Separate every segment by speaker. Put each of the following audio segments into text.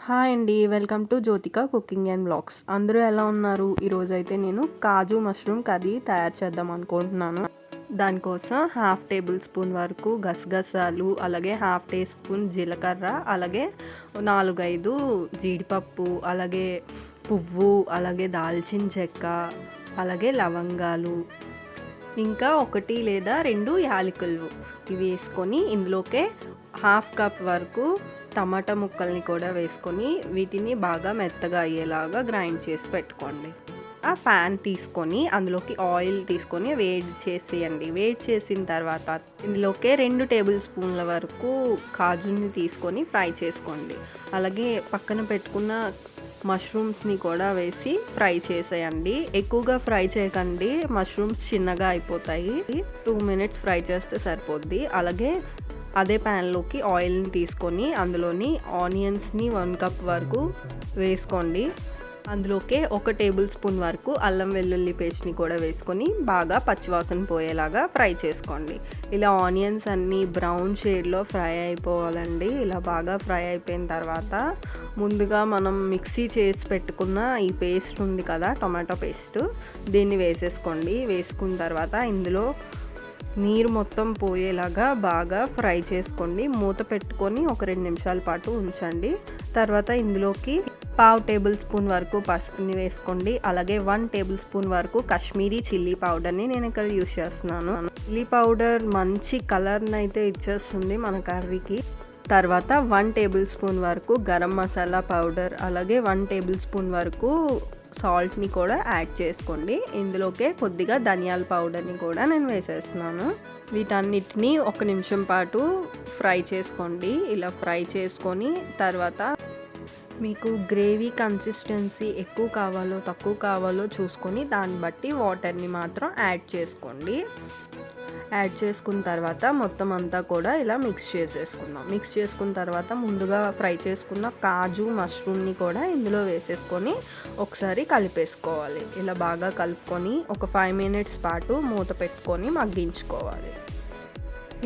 Speaker 1: Hi అండి. Welcome to Jyothika cooking and vlogs. అందరూ ఎలా ఉన్నారు? ఈరోజైతే నేను కాజు మష్రూమ్ కర్రీ తయారు చేద్దాం అనుకుంటున్నాను. దానికోసం హాఫ్ టేబుల్ స్పూన్ వరకు గసగసాలు, అలాగే హాఫ్ టీ స్పూన్ జీలకర్ర, అలాగే 4-5 జీడిపప్పు, అలాగే పువ్వు, అలాగే దాల్చిన చెక్క, అలాగే లవంగాలు, ఇంకా 1 లేదా 2 యాలకులు ఇవి వేసుకొని ఇందులోకే హాఫ్ కప్ వరకు టమాటా ముక్కల్ని కూడా వేసుకొని వీటిని బాగా మెత్తగా అయ్యేలాగా గ్రైండ్ చేసి పెట్టుకోండి. ఆ ప్యాన్ తీసుకొని అందులోకి ఆయిల్ తీసుకొని వేడి చేసేయండి. వేడి చేసిన తర్వాత ఇందులోకే 2 టేబుల్ స్పూన్ల వరకు కాజుని తీసుకొని ఫ్రై చేసుకోండి. అలాగే పక్కన పెట్టుకున్న మష్రూమ్స్ని కూడా వేసి ఫ్రై చేసేయండి. ఎక్కువగా ఫ్రై చేయకండి, మష్రూమ్స్ చిన్నగా అయిపోతాయి. 2 మినిట్స్ ఫ్రై చేస్తే సరిపోద్ది. అలాగే అదే ప్యాన్లోకి ఆయిల్ని తీసుకొని అందులోని ఆనియన్స్ని 1 కప్ వరకు వేసుకోండి. అందులోకే 1 టేబుల్ స్పూన్ వరకు అల్లం వెల్లుల్లి పేస్ట్ని కూడా వేసుకొని బాగా పచ్చివాసన పోయేలాగా ఫ్రై చేసుకోండి. ఇలా ఆనియన్స్ అన్నీ బ్రౌన్ షేడ్లో ఫ్రై అయిపోవాలండి. ఇలా బాగా ఫ్రై అయిపోయిన తర్వాత ముందుగా మనం మిక్సీ చేసి పెట్టుకున్న ఈ పేస్ట్ ఉంది కదా, టొమాటో పేస్ట్, దీన్ని వేసేసుకోండి. వేసుకున్న తర్వాత ఇందులో నీరు మొత్తం పోయేలాగా బాగా ఫ్రై చేసుకోండి. మూత పెట్టుకొని ఒక 2 నిమిషాల పాటు ఉంచండి. తర్వాత ఇందులోకి 1/2 టేబుల్ స్పూన్ వరకు పసుపుని వేసుకోండి. అలాగే 1 టేబుల్ స్పూన్ వరకు కాశ్మీరీ చిల్లీ పౌడర్ని నేను ఇక్కడ యూస్ చేస్తున్నాను. చిల్లీ పౌడర్ మంచి కలర్ని అయితే ఇచ్చేస్తుంది మన కర్రీకి. తర్వాత 1 టేబుల్ స్పూన్ వరకు గరం మసాలా పౌడర్, అలాగే 1 టేబుల్ స్పూన్ వరకు సాల్ట్ని కూడా యాడ్ చేసుకోండి. ఇందులోకే కొద్దిగా ధనియాల పౌడర్ని కూడా నేను వేసేస్తున్నాను. వీటన్నిటిని 1 నిమిషం పాటు ఫ్రై చేసుకోండి. ఇలా ఫ్రై చేసుకొని తర్వాత మీకు గ్రేవీ కన్సిస్టెన్సీ ఎక్కువ కావాలో తక్కువ కావాలో చూసుకొని దాన్ని బట్టి వాటర్ని మాత్రం యాడ్ చేసుకోండి. యాడ్ చేసుకున్న తర్వాత మొత్తం అంతా కూడా ఇలా మిక్స్ చేసేసుకుందాం. మిక్స్ చేసుకున్న తర్వాత ముందుగా ఫ్రై చేసుకున్న కాజు మష్రూమ్ని కూడా ఇందులో వేసేసుకొని ఒకసారి కలిపేసుకోవాలి. ఇలా బాగా కలుపుకొని ఒక 5 మినిట్స్ పాటు మూత పెట్టుకొని మగ్గించుకోవాలి.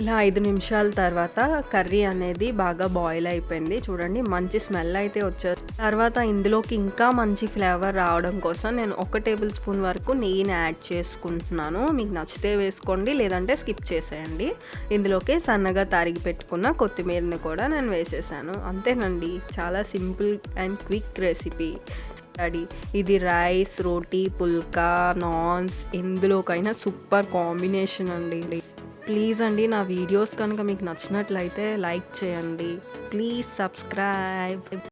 Speaker 1: ఇలా 5 నిమిషాల తర్వాత కర్రీ అనేది బాగా బాయిల్ అయిపోయింది. చూడండి, మంచి స్మెల్ అయితే వచ్చేది. తర్వాత ఇందులోకి ఇంకా మంచి ఫ్లేవర్ రావడం కోసం నేను 1 టేబుల్ స్పూన్ వరకు నెయ్యిని యాడ్ చేసుకుంటున్నాను. మీకు నచ్చితే వేసుకోండి, లేదంటే స్కిప్ చేసేయండి. ఇందులోకి సన్నగా తరిగి పెట్టుకున్న కొత్తిమీరని కూడా నేను వేసేసాను. అంతేనండి, చాలా simple and quick recipe ready. ఇది రైస్, రోటీ, పుల్కా, నాన్స్ ఎందులోకైనా సూపర్ కాంబినేషన్ అండి. ప్లీజ్ అండి, నా వీడియోస్ కనుక మీకు నచ్చినట్లయితే లైక్ చేయండి. Please subscribe.